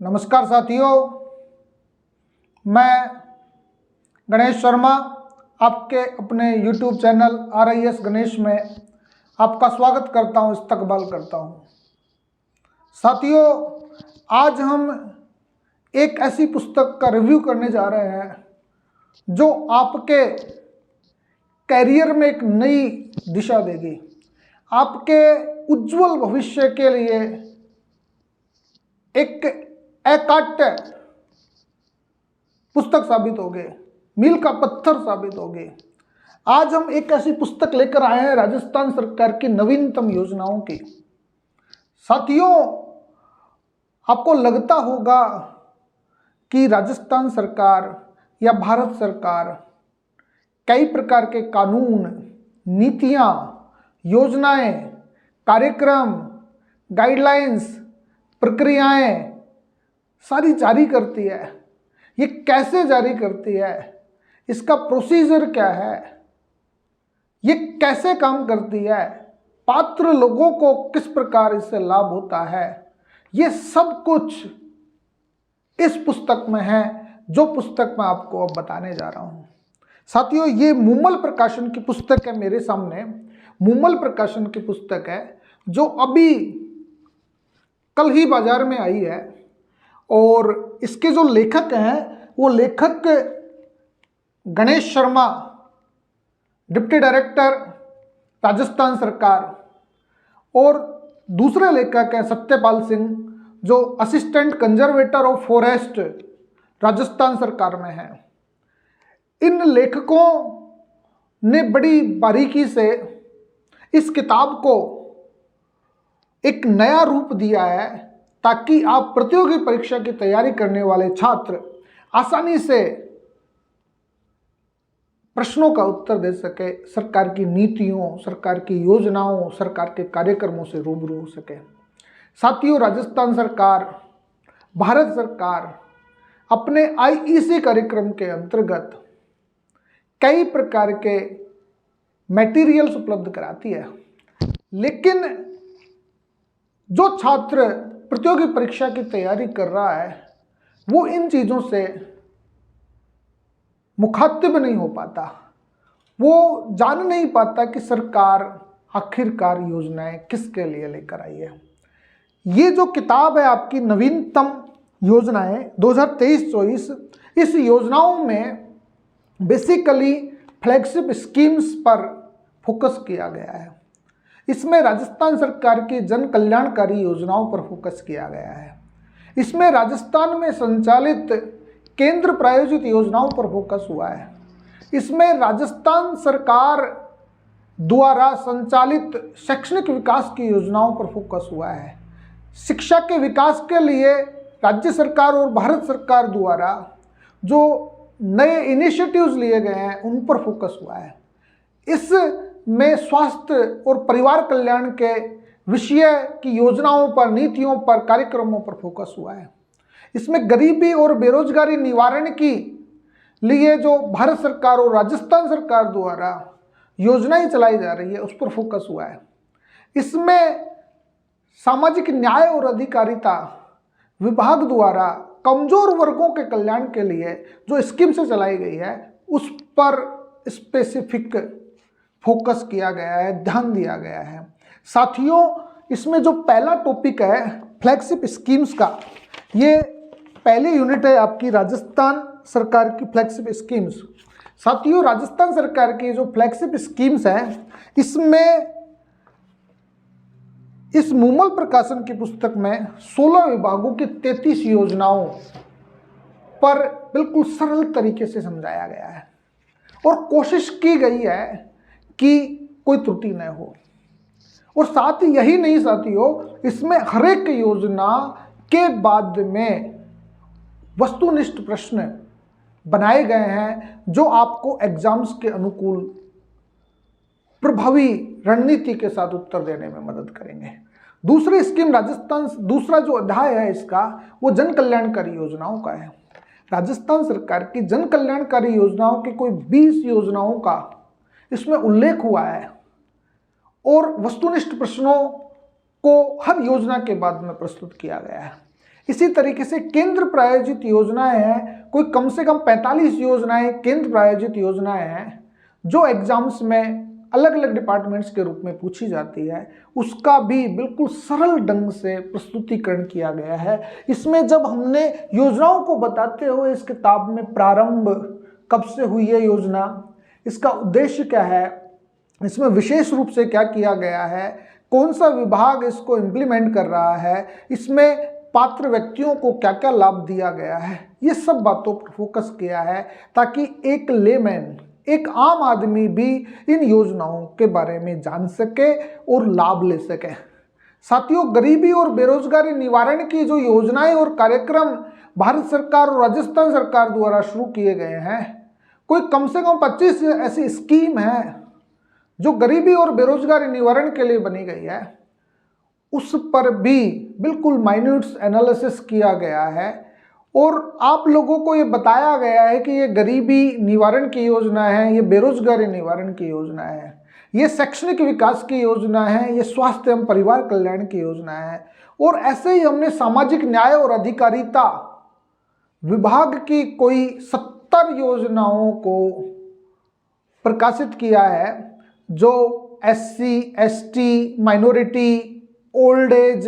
नमस्कार साथियों, मैं गणेश शर्मा आपके अपने YouTube चैनल RIS गणेश में आपका स्वागत करता हूं, इस्तकबाल करता हूं। साथियों, आज हम एक ऐसी पुस्तक का रिव्यू करने जा रहे हैं जो आपके कैरियर में एक नई दिशा देगी, आपके उज्जवल भविष्य के लिए एक अकाट्य पुस्तक साबित होगी, मील का पत्थर साबित होगी। आज हम एक ऐसी पुस्तक लेकर आए हैं राजस्थान सरकार की नवीनतम योजनाओं की। साथियों, आपको लगता होगा कि राजस्थान सरकार या भारत सरकार कई प्रकार के कानून, नीतियां, योजनाएं, कार्यक्रम, गाइडलाइंस, प्रक्रियाएं सारी जारी करती है। ये कैसे जारी करती है, इसका प्रोसीजर क्या है, ये कैसे काम करती है, पात्र लोगों को किस प्रकार इससे लाभ होता है, ये सब कुछ इस पुस्तक में है, जो पुस्तक मैं आपको अब बताने जा रहा हूं। साथियों, ये मूमल प्रकाशन की पुस्तक है। मेरे सामने मूमल प्रकाशन की पुस्तक है जो अभी कल ही बाजार में आई है, और इसके जो लेखक हैं वो लेखक गणेश शर्मा, डिप्टी डायरेक्टर राजस्थान सरकार, और दूसरे लेखक हैं सत्यपाल सिंह, जो assistant conservator of forest Rajasthan सरकार में हैं। इन लेखकों ने बड़ी बारीकी से इस किताब को एक नया रूप दिया है ताकि आप प्रतियोगी परीक्षा की तैयारी करने वाले छात्र आसानी से प्रश्नों का उत्तर दे सके, सरकार की नीतियों, सरकार की योजनाओं, सरकार के कार्यक्रमों से रूबरू हो सके। साथियों, राजस्थान सरकार, भारत सरकार अपने IEC कार्यक्रम के अंतर्गत कई प्रकार के मटेरियल्स उपलब्ध कराती है, लेकिन जो छात्र प्रतियोगी परीक्षा की तैयारी कर रहा है वो इन चीज़ों से मुखातिब नहीं हो पाता, वो जान नहीं पाता कि सरकार आखिरकार योजनाएं किसके लिए लेकर आई है। ये जो किताब है आपकी नवीनतम योजनाएं 2023-24, इस योजनाओं में बेसिकली फ्लैगशिप स्कीम्स पर फोकस किया गया है। इसमें राजस्थान सरकार की जन कल्याणकारी योजनाओं पर फोकस किया गया है। इसमें राजस्थान में संचालित केंद्र प्रायोजित योजनाओं पर फोकस हुआ है। इसमें राजस्थान सरकार द्वारा संचालित शैक्षणिक विकास की योजनाओं पर फोकस हुआ है। शिक्षा के विकास के लिए राज्य सरकार और भारत सरकार द्वारा जो नए इनिशिएटिव्स लिए गए हैं उन पर फोकस हुआ है। इस में स्वास्थ्य और परिवार कल्याण के विषय की योजनाओं पर, नीतियों पर, कार्यक्रमों पर फोकस हुआ है। इसमें गरीबी और बेरोजगारी निवारण की लिए जो भारत सरकार और राजस्थान सरकार द्वारा योजनाएं चलाई जा रही है उस पर फोकस हुआ है। इसमें सामाजिक न्याय और अधिकारिता विभाग द्वारा कमजोर वर्गों के कल्याण के लिए जो स्कीम से चलाई गई है उस पर स्पेसिफिक फोकस किया गया है, ध्यान दिया गया है। साथियों, इसमें जो पहला टॉपिक है फ्लैगशिप स्कीम्स का, ये पहली यूनिट है आपकी राजस्थान सरकार की फ्लैगशिप स्कीम्स। साथियों, राजस्थान सरकार की जो फ्लैगशिप स्कीम्स हैं, इसमें इस मूमल प्रकाशन की पुस्तक में 16 विभागों की 33 योजनाओं पर बिल्कुल सरल तरीके से समझाया गया है और कोशिश की गई है कि कोई त्रुटि न हो। और साथ ही यही नहीं साथियों, इसमें हर एक योजना के बाद में वस्तुनिष्ठ प्रश्न बनाए गए हैं जो आपको एग्जाम्स के अनुकूल प्रभावी रणनीति के साथ उत्तर देने में मदद करेंगे। दूसरी स्कीम दूसरा जो अध्याय है इसका वो जन कल्याणकारी योजनाओं का है। राजस्थान सरकार की जन कल्याणकारी योजनाओं की कोई 20 योजनाओं का इसमें उल्लेख हुआ है और वस्तुनिष्ठ प्रश्नों को हर योजना के बाद में प्रस्तुत किया गया है। इसी तरीके से केंद्र प्रायोजित योजनाएं हैं, कोई कम से कम 45 योजनाएं केंद्र प्रायोजित योजनाएं हैं जो एग्जाम्स में अलग अलग डिपार्टमेंट्स के रूप में पूछी जाती है, उसका भी बिल्कुल सरल ढंग से प्रस्तुतिकरण किया गया है। इसमें जब हमने योजनाओं को बताते हुए इस किताब में प्रारंभ कब से हुई है योजना, इसका उद्देश्य क्या है, इसमें विशेष रूप से क्या किया गया है, कौन सा विभाग इसको इम्प्लीमेंट कर रहा है, इसमें पात्र व्यक्तियों को क्या क्या लाभ दिया गया है, ये सब बातों पर फोकस किया है ताकि एक लेमैन, एक आम आदमी भी इन योजनाओं के बारे में जान सके और लाभ ले सके। साथियों, गरीबी और बेरोजगारी निवारण की जो योजनाएं और कार्यक्रम भारत सरकार और राजस्थान सरकार द्वारा शुरू किए गए हैं, कोई कम से कम 25 ऐसी स्कीम है जो गरीबी और बेरोजगारी निवारण के लिए बनी गई है, उस पर भी बिल्कुल माइन्यूट्स एनालिसिस किया गया है और आप लोगों को ये बताया गया है कि ये गरीबी निवारण की योजना है, ये बेरोजगारी निवारण की योजना है, ये शैक्षणिक विकास की योजना है, ये स्वास्थ्य एवं परिवार कल्याण की योजना है। और ऐसे ही हमने सामाजिक न्याय और अधिकारिता विभाग की कोई 70 योजनाओं को प्रकाशित किया है जो SC, ST, minority, old age,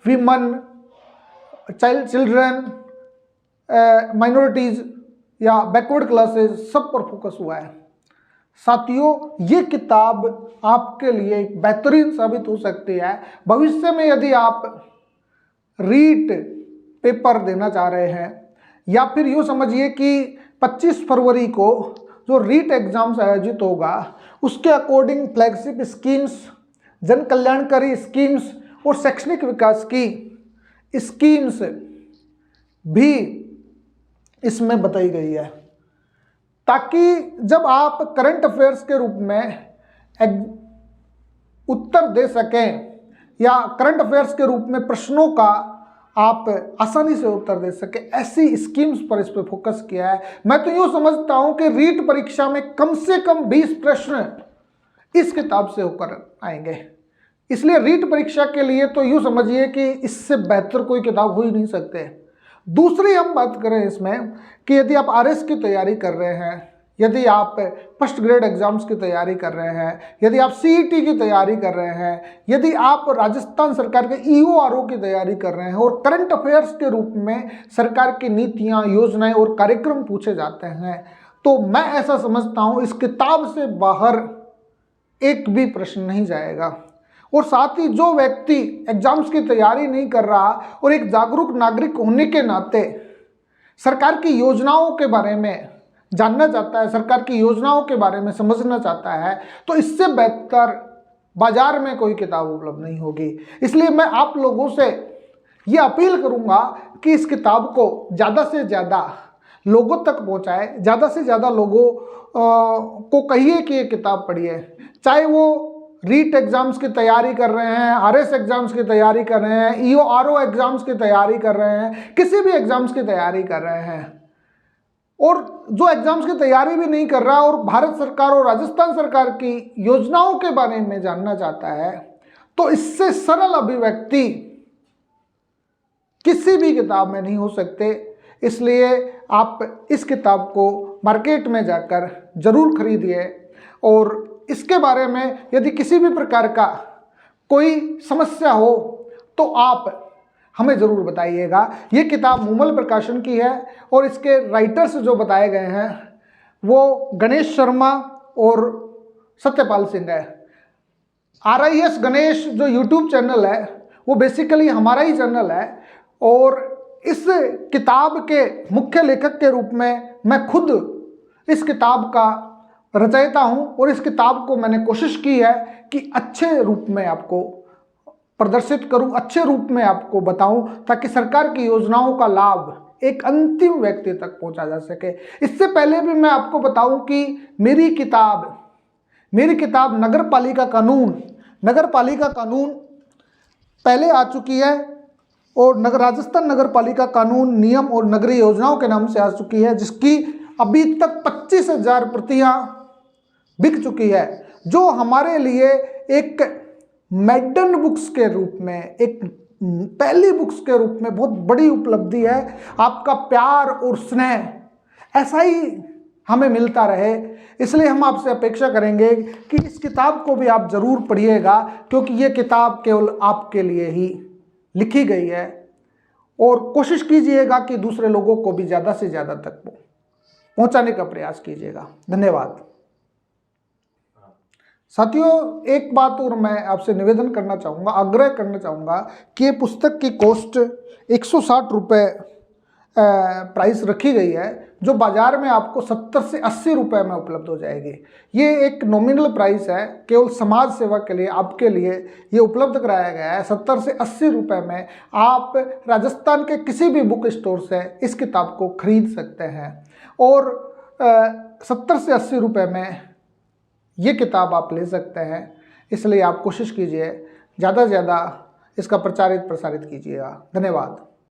women, children, minorities या बैकवर्ड क्लासेस, सब पर फोकस हुआ है। साथियों, ये किताब आपके लिए एक बेहतरीन साबित हो सकती है। भविष्य में यदि आप रीट पेपर देना चाह रहे हैं या फिर यूँ समझिए कि 25 फरवरी को जो रीट एग्जाम्स आयोजित होगा उसके अकॉर्डिंग फ्लैगशिप स्कीम्स, जन कल्याणकारी स्कीम्स और शैक्षणिक विकास की स्कीम्स भी इसमें बताई गई है, ताकि जब आप करंट अफेयर्स के रूप में उत्तर दे सकें या करंट अफेयर्स के रूप में प्रश्नों का आप आसानी से उत्तर दे सके, ऐसी स्कीम्स पर इस पर फोकस किया है। मैं तो यूँ समझता हूँ कि रीट परीक्षा में कम से कम 20 प्रश्न इस किताब से होकर आएंगे। इसलिए रीट परीक्षा के लिए तो यूँ समझिए कि इससे बेहतर कोई किताब हो ही नहीं सकते। दूसरी हम बात करें इसमें कि यदि आप RS की तैयारी कर रहे हैं, यदि आप फर्स्ट ग्रेड एग्जाम्स की तैयारी कर रहे हैं, यदि आप CET की तैयारी कर रहे हैं, यदि आप राजस्थान सरकार के EORO की तैयारी कर रहे हैं और करंट अफेयर्स के रूप में सरकार की नीतियां, योजनाएं और कार्यक्रम पूछे जाते हैं, तो मैं ऐसा समझता हूं इस किताब से बाहर एक भी प्रश्न नहीं जाएगा। और साथ ही जो व्यक्ति एग्जाम्स की तैयारी नहीं कर रहा और एक जागरूक नागरिक होने के नाते सरकार की योजनाओं के बारे में जानना चाहता है, सरकार की योजनाओं के बारे में समझना चाहता है, तो इससे बेहतर बाजार में कोई किताब उपलब्ध नहीं होगी। इसलिए मैं आप लोगों से ये अपील करूंगा कि इस किताब को ज़्यादा से ज़्यादा लोगों तक पहुंचाए, ज़्यादा से ज़्यादा लोगों को कहिए कि ये किताब पढ़िए, चाहे वो रीट एग्जाम्स की तैयारी कर रहे हैं, RS एग्जाम्स की तैयारी कर रहे हैं, EORO एग्जाम्स की तैयारी कर रहे हैं, किसी भी एग्जाम्स की तैयारी कर रहे हैं, और जो एग्जाम्स की तैयारी भी नहीं कर रहा और भारत सरकार और राजस्थान सरकार की योजनाओं के बारे में जानना चाहता है, तो इससे सरल अभिव्यक्ति किसी भी किताब में नहीं हो सकते। इसलिए आप इस किताब को मार्केट में जाकर जरूर खरीदिए और इसके बारे में यदि किसी भी प्रकार का कोई समस्या हो तो आप हमें ज़रूर बताइएगा। ये किताब मूमल प्रकाशन की है और इसके राइटर्स जो बताए गए हैं वो गणेश शर्मा और सत्यपाल सिंह है। RIS गणेश जो YouTube चैनल है वो बेसिकली हमारा ही चैनल है और इस किताब के मुख्य लेखक के रूप में मैं खुद इस किताब का रचयिता हूँ और इस किताब को मैंने कोशिश की है कि अच्छे रूप में आपको प्रदर्शित करूं, अच्छे रूप में आपको बताऊं, ताकि सरकार की योजनाओं का लाभ एक अंतिम व्यक्ति तक पहुंचा जा सके। इससे पहले भी मैं आपको बताऊं कि मेरी किताब नगर पालिका कानून पहले आ चुकी है और राजस्थान नगर पालिका कानून नियम और नगरीय योजनाओं के नाम से आ चुकी है, जिसकी अभी तक 25,000 प्रतियां बिक चुकी है, जो हमारे लिए एक मेडन बुक्स के रूप में, एक पहली बुक्स के रूप में बहुत बड़ी उपलब्धि है। आपका प्यार और स्नेह ऐसा ही हमें मिलता रहे, इसलिए हम आपसे अपेक्षा करेंगे कि इस किताब को भी आप ज़रूर पढ़िएगा, क्योंकि ये किताब केवल आपके लिए ही लिखी गई है। और कोशिश कीजिएगा कि दूसरे लोगों को भी ज़्यादा से ज़्यादा तक पहुंचाने का प्रयास कीजिएगा। धन्यवाद साथियों। एक बात और मैं आपसे निवेदन करना चाहूँगा, आग्रह करना चाहूँगा कि ये पुस्तक की कॉस्ट 160 रुपये प्राइस रखी गई है, जो बाज़ार में आपको 70 से 80 रुपये में उपलब्ध हो जाएगी। ये एक नॉमिनल प्राइस है, केवल समाज सेवा के लिए आपके लिए ये उपलब्ध कराया गया है। 70 से 80 रुपये में आप राजस्थान के किसी भी बुक स्टोर से इस किताब को खरीद सकते हैं, और 70 से 80 रुपये में ये किताब आप ले सकते हैं। इसलिए आप कोशिश कीजिए, ज़्यादा से ज़्यादा इसका प्रचारित प्रसारित कीजिएगा। धन्यवाद।